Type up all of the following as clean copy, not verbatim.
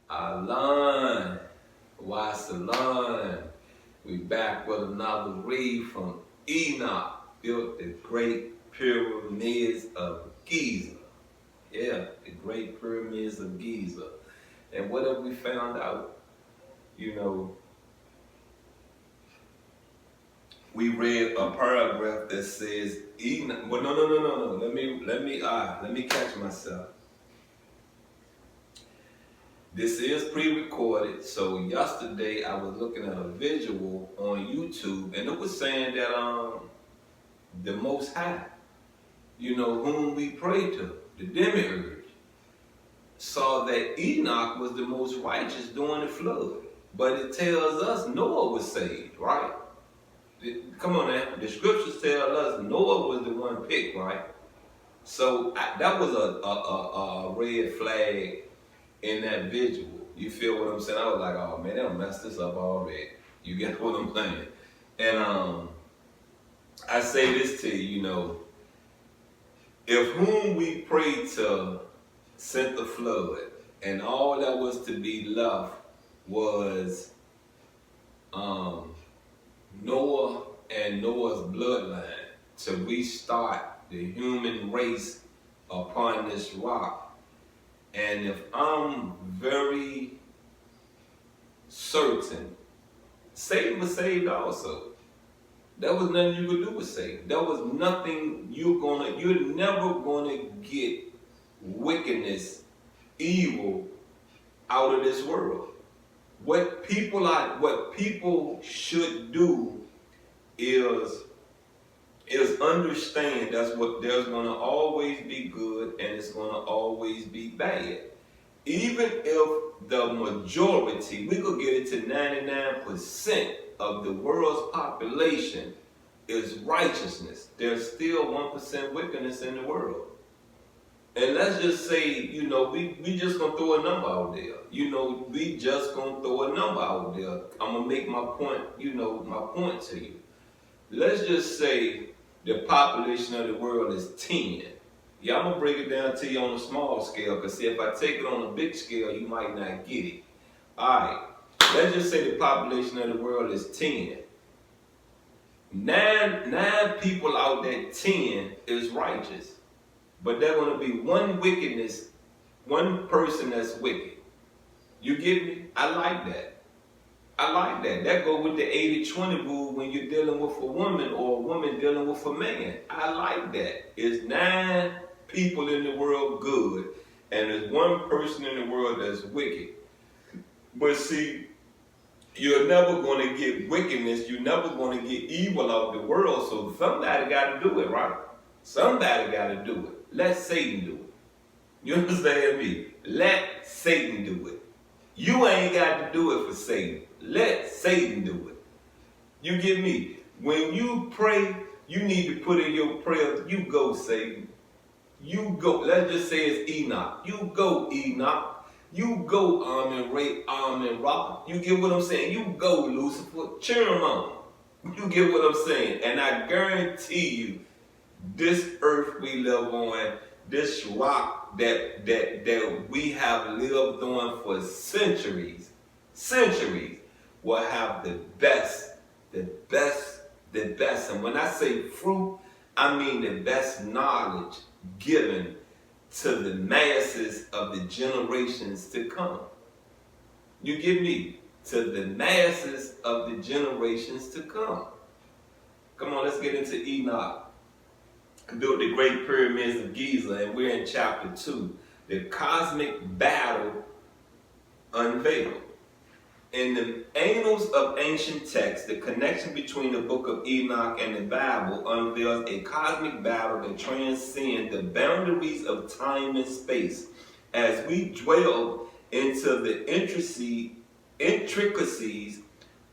Alan, Wasalan. We back with another read from Enoch, built the great pyramids of Giza. Yeah, the great pyramids of Giza. And what have we found out? You know, we read a paragraph that says Enoch. Well, no. Let me catch myself. This is pre-recorded, so yesterday I was looking at a visual on YouTube, and it was saying that the Most High, whom we pray to, the demiurge, saw that Enoch was the most righteous during the flood. But it tells us Noah was saved, right? Come on now, the scriptures tell us Noah was the one picked, right? So that was a red flag in that visual. You feel what I'm saying? I was like, oh man, they'll mess this up already. You get what I'm saying? And I say this to you, if whom we pray to sent the flood, and all that was to be left was Noah and Noah's bloodline to restart the human race upon this rock. And if I'm very certain, Satan was saved also. There was nothing you could do with Satan. There was nothing you're never gonna get wickedness, evil out of this world. What people should do is understand there's gonna always be good and it's gonna always be bad. Even if the majority, we could get it to 99% of the world's population is righteousness, there's still 1% wickedness in the world. And let's just say, we just gonna throw a number out there. We just gonna throw a number out there. I'm gonna make my point, my point to you. Let's just say the population of the world is 10. Yeah, I'm gonna break it down to you on a small scale, because see, if I take it on a big scale, you might not get it. Alright, let's just say the population of the world is 10. Nine people out there, 10 is righteous. But there's gonna be one person that's wicked. You get me? I like that. That go with the 80-20 rule when you're dealing with a woman or a woman dealing with a man. I like that. It's 9 people in the world good, and there's one person in the world that's wicked. But see, you're never going to get wickedness. You're never going to get evil out of the world. So somebody got to do it, right? Somebody got to do it. Let Satan do it. You understand me? Let Satan do it. You ain't got to do it for Satan. Let Satan do it. You get me? When you pray, you need to put in your prayer, you go, Satan. You go. Let's just say it's Enoch. You go, Enoch. You go, Amen Ra. You get what I'm saying? You go, Lucifer. Cheer him on. You get what I'm saying? And I guarantee you, this earth we live on, this rock that we have lived on for centuries, will have the best. And when I say fruit, I mean the best knowledge given to the masses of the generations to come. You get me? To the masses of the generations to come. Come on, let's get into Enoch. Built the great pyramids of Giza, and we're in chapter 2. The cosmic battle unveiled. In the annals of ancient texts, the connection between the book of Enoch and the Bible unveils a cosmic battle that transcends the boundaries of time and space. As we dwell into the intricacies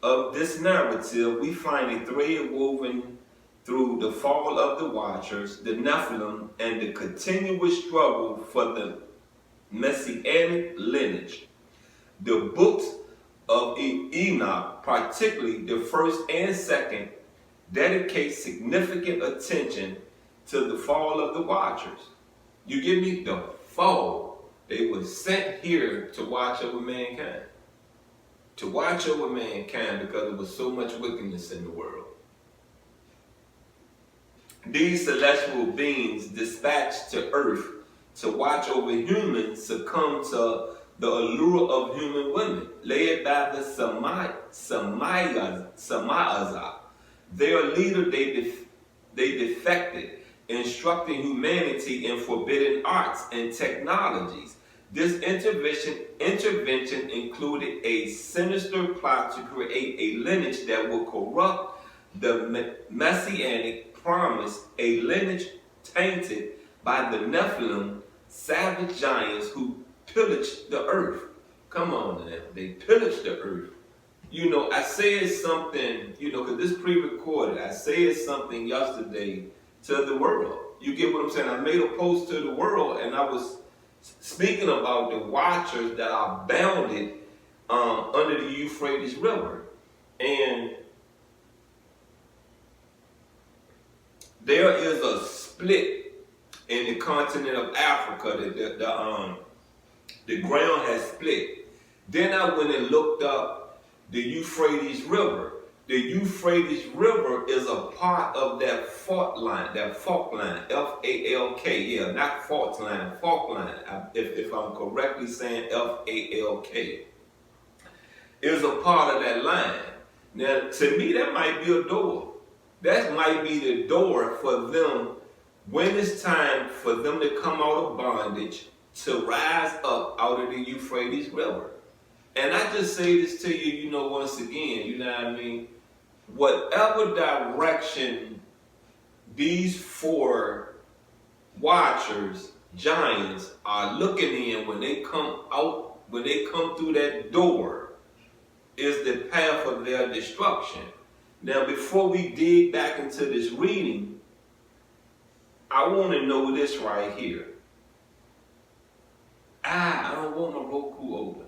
of this narrative, we find a thread woven through the fall of the Watchers, the Nephilim, and the continuous struggle for the messianic lineage. The books of Enoch, particularly the first and second, dedicate significant attention to the fall of the Watchers. You get me? The fall. They were sent here to watch over mankind. To watch over mankind because there was so much wickedness in the world. These celestial beings dispatched to earth to watch over humans succumb to the allure of human women, led by the Samayaza. Their leader, they defected, instructing humanity in forbidden arts and technologies. This intervention included a sinister plot to create a lineage that would corrupt the messianic promise, a lineage tainted by the Nephilim, savage giants who pillaged the earth. Come on now, they pillaged the earth. You know, I said something, you know, because this pre-recorded, I said something yesterday to the world. You get what I'm saying? I made a post to the world, and I was speaking about the watchers that are bounded under the Euphrates River. And there is a split in the continent of Africa. The ground has split. Then I went and looked up the Euphrates River. The Euphrates River is a part of that fault line, F-A-L-K, yeah, not fault line, fault line, if I'm correctly saying F-A-L-K, is a part of that line. Now, to me, that might be a door. That might be the door for them when it's time for them to come out of bondage to rise up out of the Euphrates River. And I just say this to you, you know, once again, you know what I mean? Whatever direction these four watchers, giants, are looking in when they come out, when they come through that door, is the path of their destruction. Now, before we dig back into this reading, I want to know this right here. I don't want my Roku open.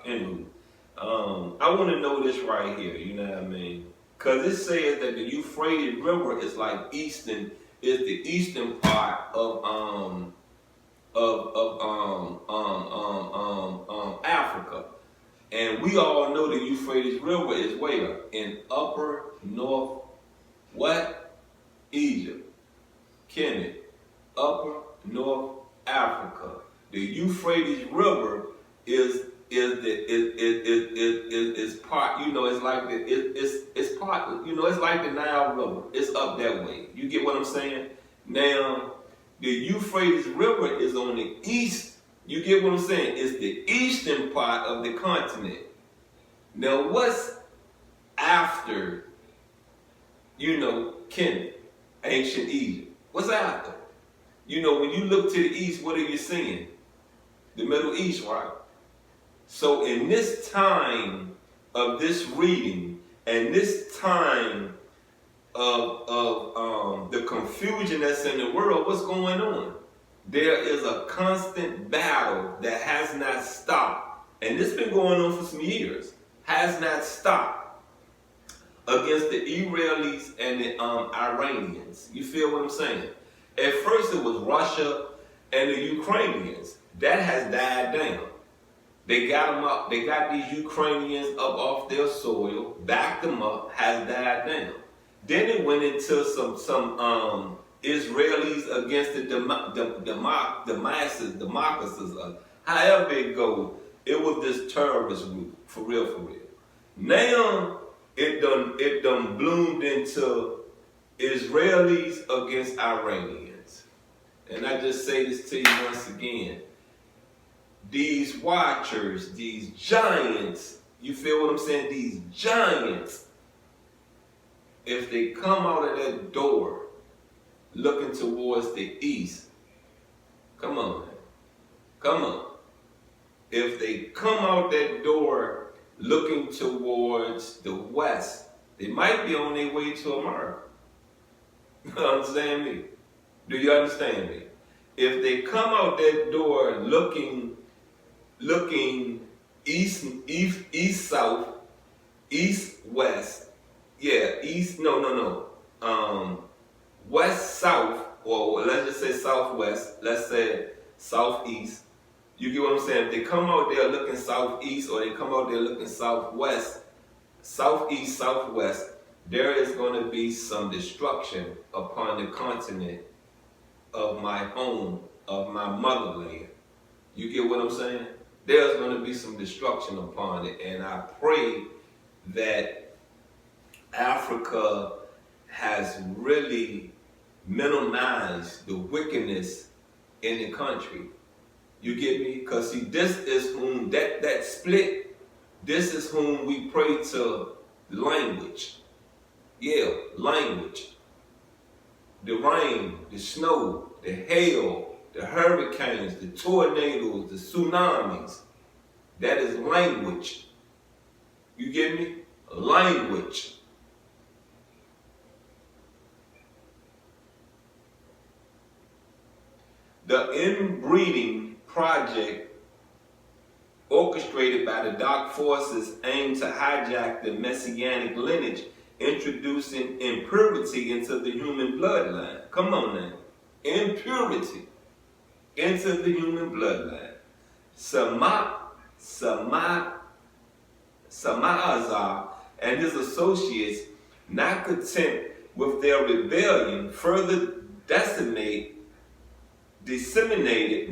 Anyway. I want to know this right here, you know what I mean? Because it says that the Euphrates River is like the eastern part of Africa. And we all know the Euphrates River is where? In upper north, what? Egypt. Kemet. Upper north Africa. The Euphrates River is part, you know, it's like it's part, you know, it's like the Nile River. It's up that way. You get what I'm saying? Now, the Euphrates River is on the east. You get what I'm saying? It's the eastern part of the continent. Now, what's after, you know, Kemet, ancient Egypt? What's after? You know, when you look to the east, what are you seeing? The Middle East, right? So in this time of this reading and this time of the confusion that's in the world, what's going on? There is a constant battle that has not stopped. And this has been going on for some years. Has not stopped against the Israelis and the Iranians. You feel what I'm saying? At first it was Russia and the Ukrainians. That has died down. They got them up. They got these Ukrainians up off their soil, backed them up, has died down. Then it went into some Israelis against the democracies. However it goes, it was this terrorist group, for real, for real. Now it done bloomed into Israelis against Iranians. And I just say this to you once again. These watchers, these giants, you feel what I'm saying? These giants, if they come out of that door looking towards the east, come on, come on. If they come out that door looking towards the west, they might be on their way to America. You understand me? Do you understand me? If they come out that door looking east, south, east, west, yeah, west, south, or let's just say southwest, let's say southeast. You get what I'm saying? If they come out there looking southeast or they come out there looking southwest, southeast, southwest, there is going to be some destruction upon the continent of my home, of my motherland. You get what I'm saying? There's going to be some destruction upon it. And I pray that Africa has really minimized the wickedness in the country. You get me? Because see, this is whom, that split, this is whom we pray to language. Yeah, language. The rain, the snow, the hail, the hurricanes, the tornadoes, the tsunamis. That is language. You get me? Language. The inbreeding project orchestrated by the dark forces aimed to hijack the messianic lineage, introducing impurity into the human bloodline. Come on now. Impurity into the human bloodline. Sama'azar and his associates, not content with their rebellion, further disseminated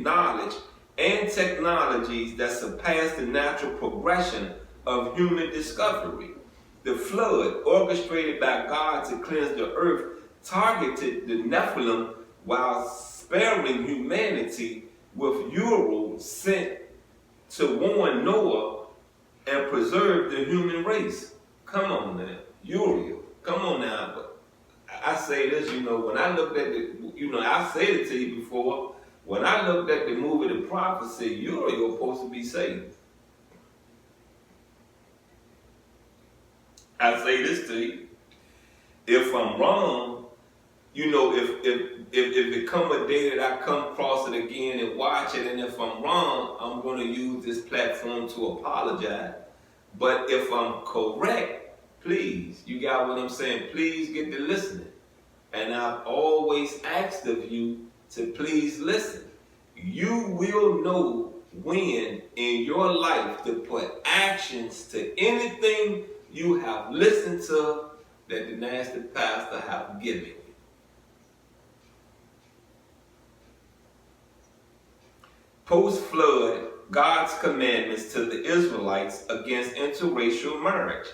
knowledge and technologies that surpass the natural progression of human discovery. The flood, orchestrated by God to cleanse the earth, targeted the Nephilim while sparing humanity with Uriel sent to warn Noah and preserve the human race. Come on now, Uriel. Come on now. But I say this, when I looked at I said it to you before, when I looked at the movie The Prophecy, Uriel supposed to be saved. I say this to you. If I'm wrong, if it come a day that I come across it again and watch it, and if I'm wrong, I'm going to use this platform to apologize. But if I'm correct, please, you got what I'm saying, please get to listening. And I've always asked of you to please listen. You will know when in your life to put actions to anything you have listened to that the nasty pastor have given you. Post-flood, God's commandments to the Israelites against interracial marriage,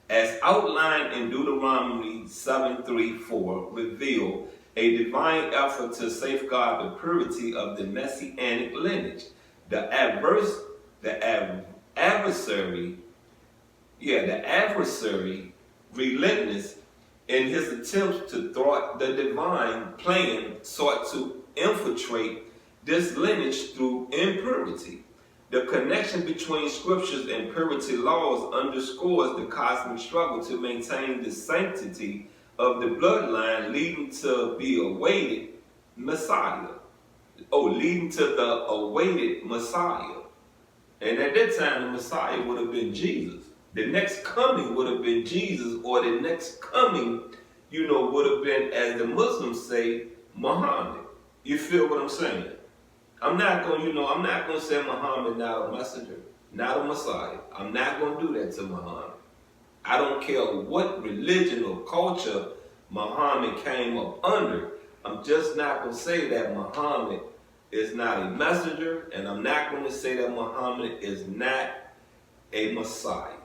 as outlined in Deuteronomy 7:3-4, reveal a divine effort to safeguard the purity of the messianic lineage. The adversary, relentless in his attempts to thwart the divine plan, sought to infiltrate this lineage through impurity. The connection between scriptures and purity laws underscores the cosmic struggle to maintain the sanctity of the bloodline, leading to the awaited Messiah. Leading to the awaited Messiah. And at that time, the Messiah would have been Jesus. The next coming would have been Jesus, or the next coming, would have been, as the Muslims say, Muhammad. You feel what I'm saying? I'm not going to say Muhammad not a messenger, not a Messiah. I'm not going to do that to Muhammad. I don't care what religion or culture Muhammad came up under. I'm just not going to say that Muhammad is not a messenger, and I'm not going to say that Muhammad is not a Messiah.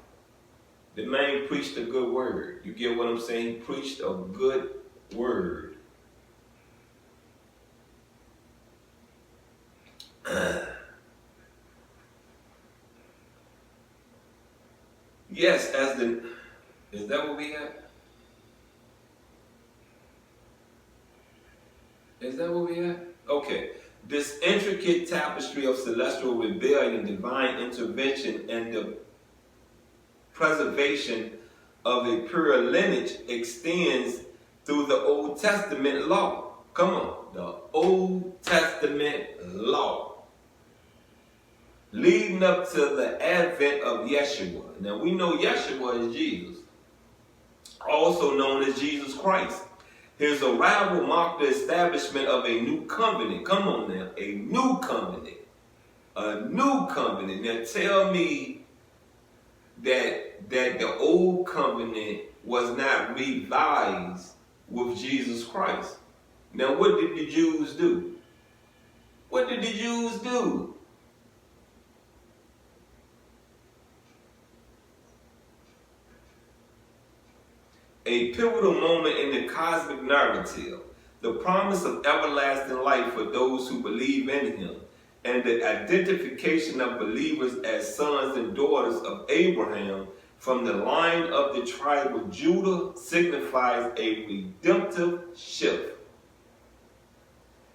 The man preached a good word. You get what I'm saying? He preached a good word. Yes, is that what we have? Is that what we have? Okay. This intricate tapestry of celestial rebellion, divine intervention, and the preservation of a pure lineage extends through the Old Testament law. Come on, the Old Testament law. Leading up to the advent of Yeshua. Now we know Yeshua is Jesus, also known as Jesus Christ. His arrival marked the establishment of a new covenant. Come on now, a new covenant. A new covenant. Now tell me that the old covenant was not revised with Jesus Christ. Now what did the Jews do? What did the Jews do? A pivotal moment in the cosmic narrative, the promise of everlasting life for those who believe in him, and the identification of believers as sons and daughters of Abraham from the line of the tribe of Judah signifies a redemptive shift.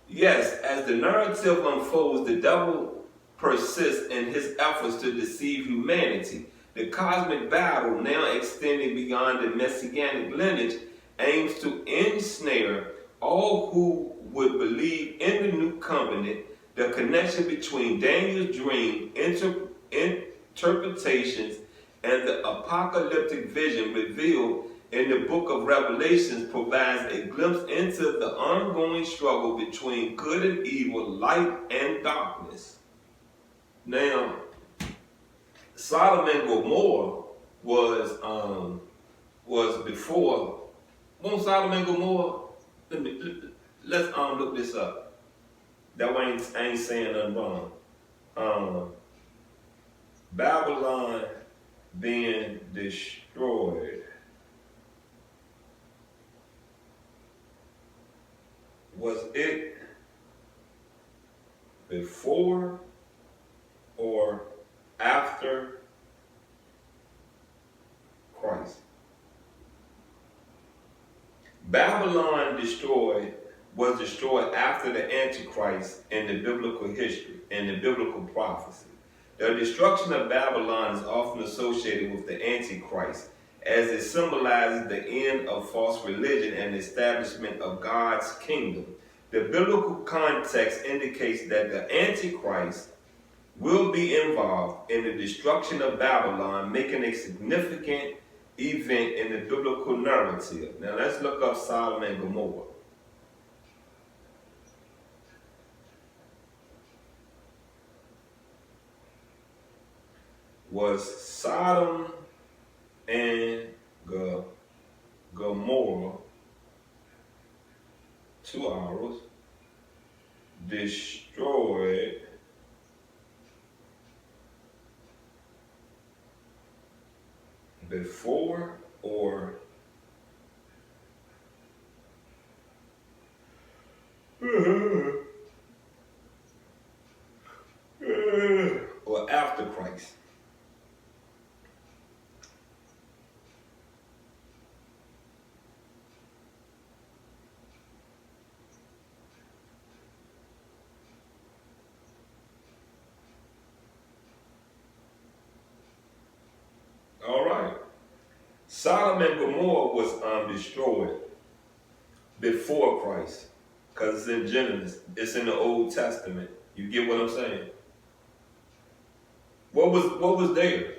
Yes, as the narrative unfolds, the devil persists in his efforts to deceive humanity. The cosmic battle, now extending beyond the messianic lineage, aims to ensnare all who would believe in the new covenant. The connection between Daniel's dream interpretations and the apocalyptic vision revealed in the book of Revelations provides a glimpse into the ongoing struggle between good and evil, light and darkness. Now, Sodom and Gomorrah was before. Won't Sodom and Gomorrah? Let's look this up. That way I ain't saying nothing wrong. Babylon being destroyed. Was it before or after Christ? Babylon was destroyed after the Antichrist in the biblical history, in the biblical prophecy. The destruction of Babylon is often associated with the Antichrist, as it symbolizes the end of false religion and the establishment of God's kingdom. The biblical context indicates that the Antichrist will be involved in the destruction of Babylon, making a significant event in the biblical narrative. Now let's look up Sodom and Gomorrah. Was Sodom and Gomorrah, 2 hours, destroyed before or after Christ? All right. Sodom and Gomorrah was destroyed before Christ, because it's in Genesis. It's in the Old Testament. You get what I'm saying? What was there?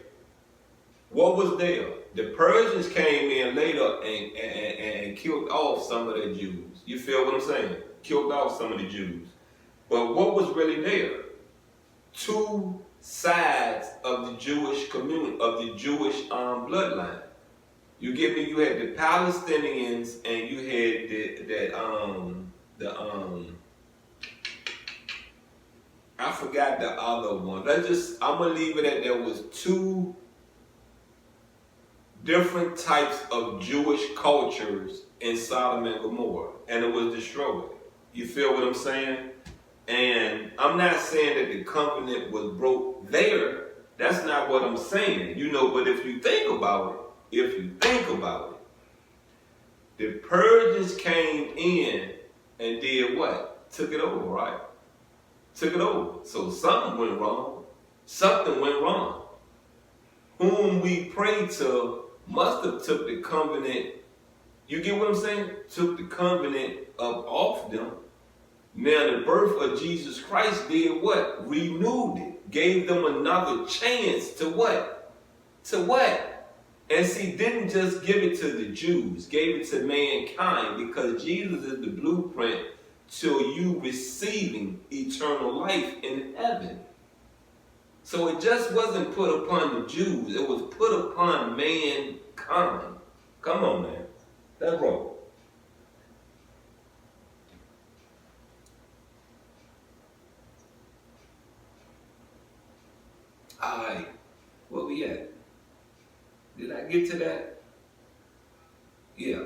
What was there? The Persians came in later and killed off some of the Jews. You feel what I'm saying? Killed off some of the Jews. But what was really there? Two sides of the Jewish community, of the Jewish bloodline. You get me? You had the Palestinians and you had I forgot the other one. I'm gonna leave it at there was two different types of Jewish cultures in Sodom and Gomorrah, and it was destroyed. You feel what I'm saying? And I'm not saying that the covenant was broke there. That's not what I'm saying. But if you think about it, the Persians came in and did what? Took it over, right? Took it over. So something went wrong. Something went wrong. Whom we pray to must have took the covenant. You get what I'm saying? Took the covenant up off them. Now the birth of Jesus Christ did what? Renewed it. Gave them another chance to what? To what? And see, didn't just give it to the Jews, gave it to mankind, because Jesus is the blueprint to you receiving eternal life in heaven. So it just wasn't put upon the Jews, it was put upon mankind. Come on, man. Let's roll. Alright, where we at? Did I get to that? Yeah.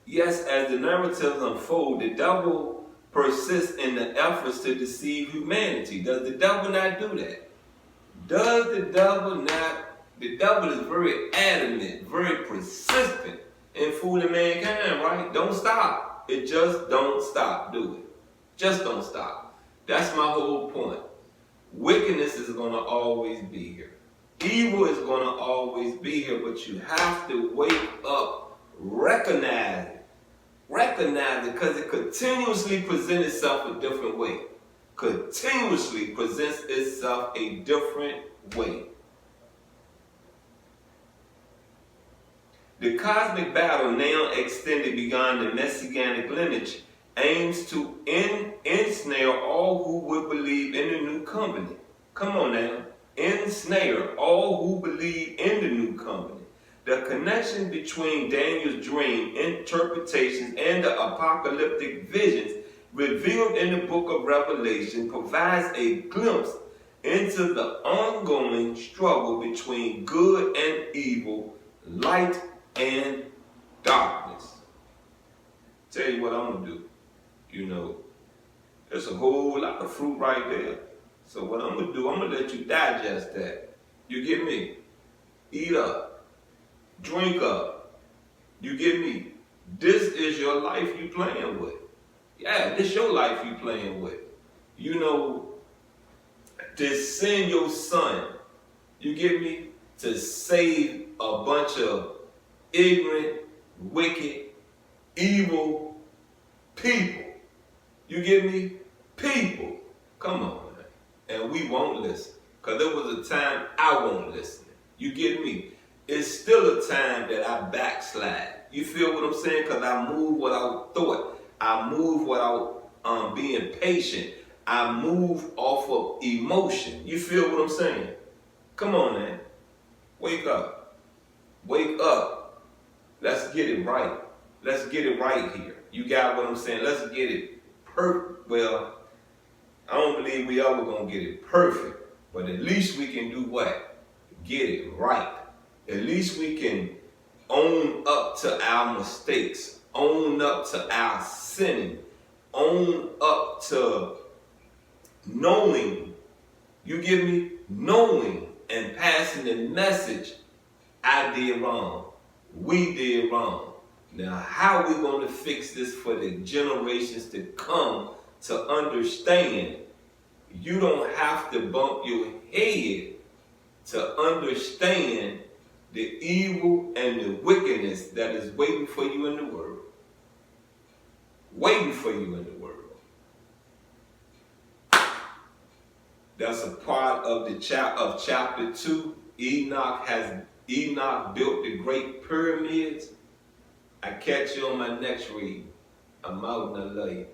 Yes, as the narratives unfold, the devil persists in the efforts to deceive humanity. Does the devil not do that? Does the devil not? The devil is very adamant, very persistent in fooling mankind, right? Don't stop. It just don't stop. Do it. Just don't stop. That's my whole point. Wickedness is going to always be here. Evil is going to always be here, but you have to wake up, recognize it. Recognize it, because it continuously presents itself a different way. Continuously presents itself a different way. The cosmic battle, now extended beyond the messianic lineage, aims to ensnare all who would believe in the new covenant. Come on now. Ensnare all who believe in the new covenant. The connection between Daniel's dream interpretations and the apocalyptic visions revealed in the book of Revelation provides a glimpse into the ongoing struggle between good and evil, light and darkness. Tell you what I'm going to do. You know, there's a whole lot of fruit right there. So what I'm going to do, I'm going to let you digest that. You get me? Eat up. Drink up. You get me? This is your life you playing with. Yeah, this your life you playing with. You know, to send your son, you get me, to save a bunch of ignorant, wicked, evil people. You get me? People. Come on, man. And we won't listen. Because there was a time I won't listen. You get me? It's still a time that I backslide. You feel what I'm saying? Because I move without thought. I move without being patient. I move off of emotion. You feel what I'm saying? Come on, man. Wake up. Wake up. Let's get it right. Let's get it right here. You got what I'm saying? Let's get it perfect. Well, I don't believe we ever gonna get it perfect, but at least we can do what? Get it right. At least we can own up to our mistakes, own up to our sinning, own up to knowing, you get me? Knowing and passing the message, I did wrong, we did wrong. Now, how we going to fix this for the generations to come to understand? You don't have to bump your head to understand the evil and the wickedness that is waiting for you in the world. Waiting for you in the world. That's a part of the chapter 2. Enoch built the great pyramids. I catch you on my next read. I'm out and I love you.